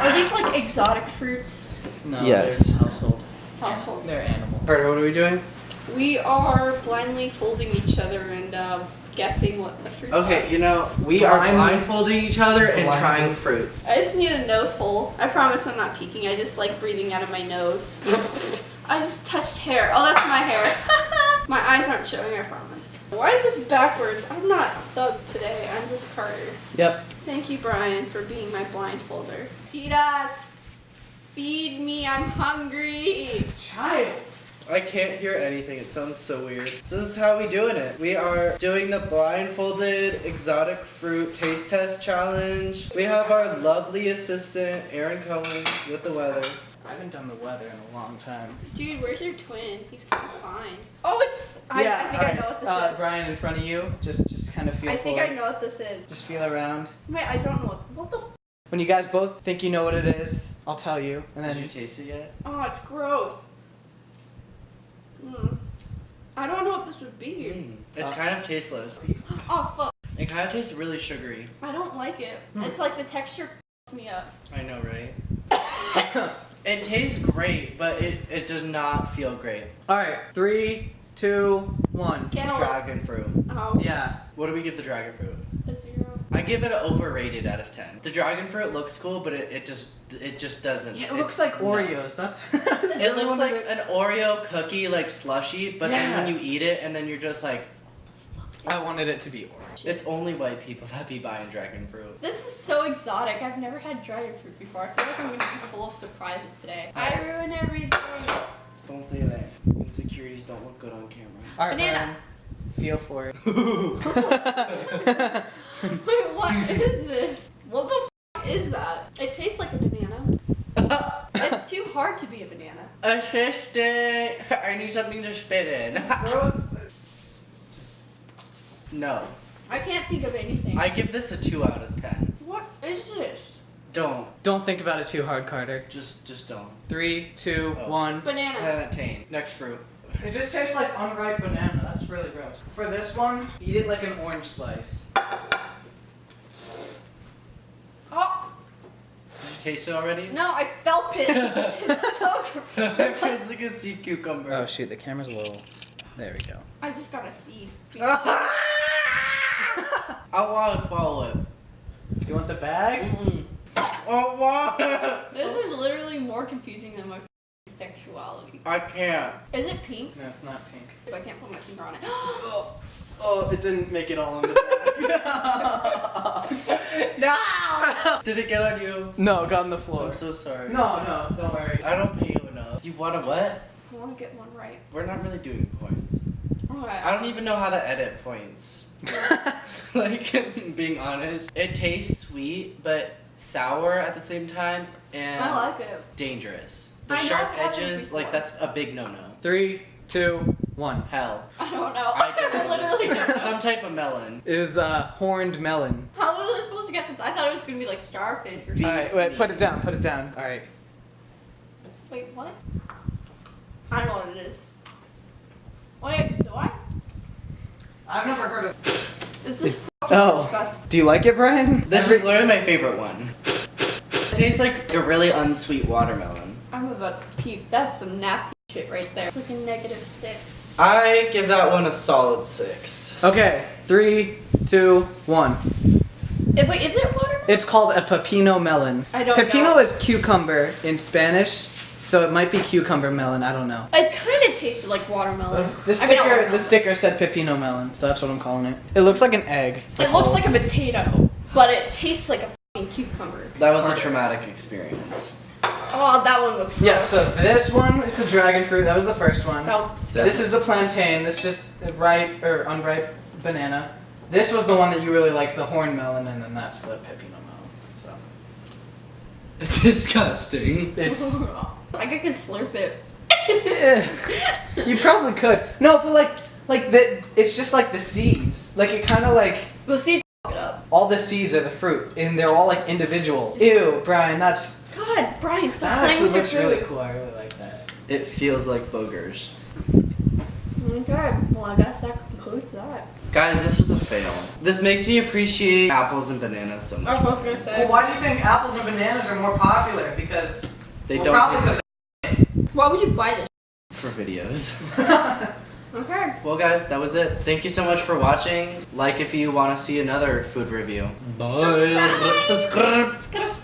Are these like exotic fruits? No, Yes. they're household. Household. They're animal. Carter, what are we doing? We are blindly folding each other and guessing what the fruits are. Okay, you know, we are blindfolding each other and trying fruits. I just need a nose hole. I promise I'm not peeking. I just like breathing out of my nose. I just touched hair. Oh, that's my hair. My eyes aren't showing, I promise. Why is this backwards? I'm not thug today. I'm just Carter. Yep. Thank you, Bryan, for being my blindfolder. Feed us. Feed me. I'm hungry. Child. I can't hear anything. It sounds so weird. So this is how we doing it. We are doing the blindfolded exotic fruit taste test challenge. We have our lovely assistant, Cohen, with the weather. I haven't done the weather in a long time. Dude, where's your twin? He's kind of fine. Oh, it's... I think I know what this is. Bryan, in front of you, just kind of feel I think for I know what this is. Just feel around. Wait, I don't know what the... When you guys both think you know what it is, I'll tell you. And then Did you taste it yet? Oh, it's gross. I don't know what this would be. It's kind of tasteless. Oh, fuck. It kind of tastes really sugary. I don't like it. It's like the texture f***s me up. I know, right? It tastes great, but it does not feel great. Alright, 3, 2, 1. Cantaloupe. Dragon fruit. Oh. Yeah. What do we give the dragon fruit? A 0. I give it an overrated out of 10. The dragon fruit looks cool, but it just doesn't. Yeah, it looks like Oreos. That's. It looks like an Oreo cookie, like slushy, but then when you eat it, and then you're just like. I wanted it to be orange. It's only white people that be buying dragon fruit. This is so exotic. I've never had dragon fruit before. I feel like I'm going to be full of surprises today. I ruin everything. Just don't say that. Insecurities don't look good on camera. Alright, Banana. Feel for it. Wait, what is this? What the f is that? It tastes like a banana. It's too hard to be a banana. Assistant, I need something to spit in. Just no. I can't think of anything. I give this a 2 out of 10. What is this? Don't think about it too hard, Carter. Just don't. 3, 2, 1. Banana. Plantain. Next fruit. It just tastes like unripe banana. That's really gross. For this one, eat it like an orange slice. Oh! Did you taste it already? No, I felt it. It's so gross. It feels like a sea cucumber. Oh shoot, the camera's a little. There we go. I just got a seed. I want to swallow it. You want the bag? Oh, wow. This is literally more confusing than my sexuality. I can't. Is it pink? No, it's not pink. I can't put my finger on it. Oh, it didn't make it all in the bag. No! Did it get on you? No, it got on the floor. I'm so sorry. No, don't worry. I don't pay you enough. You want to what? I want to get one right. We're not really doing points. Alright. I don't even know how to edit points. Like, being honest. It tastes sweet, but sour at the same time, and I like it. dangerous. The I know sharp I've had it edges, before. like, that's a big no-no. 3, 2, 1. Hell. I don't know. I don't know. literally don't know. Some type of melon. It was horned melon. How was I supposed to get this? I thought it was going to be like starfish or Be- something. Alright, wait, put it down, put it down. Alright. Wait, what? I know what it is. Wait, do I? I've never heard of. This is Oh. disgusting. Do you like it, Bryan? This is literally my favorite one. It tastes like a really unsweet watermelon. I'm about to puke. That's some nasty shit right there. It's like a -6. I give that one a solid 6. Okay, 3, 2, 1. Wait, is it watermelon? It's called a pepino melon. I don't Pepino know. is cucumber in Spanish, so it might be cucumber melon. I don't know. It kind of tasted like watermelon. The I mean, not sticker, watermelon. the sticker said pepino melon, so that's what I'm calling it. It looks like an egg. It looks like a potato, but it tastes like a fucking cucumber. That was a traumatic experience. Oh, that one was gross. Yeah. So this one is the dragon fruit. That was the first one. That was disgusting. This is the plantain. This is just ripe or unripe banana. This was the one that you really like, the horn melon, and then that's the pepino melon. So It's disgusting. it's. I could slurp it. You probably could. No, but like it's just like the seeds. Like it kind of like The seeds f*** it up. all the seeds are the fruit, and they're all like individual. Ew, Bryan, that's God, Bryan, stop that playing actually with your looks food. really cool. I really like that. It feels like boogers. Okay, well I guess that concludes that. Guys, this was a fail. This makes me appreciate apples and bananas so much. That's what I was gonna say. Well, why do you think apples and bananas are more popular? Because They well, don't probably taste Why would you buy this? for videos. Okay. Well, guys, that was it. Thank you so much for watching. Like if you want to see another food review. Bye. Subscribe. Subscribe. Subscribe.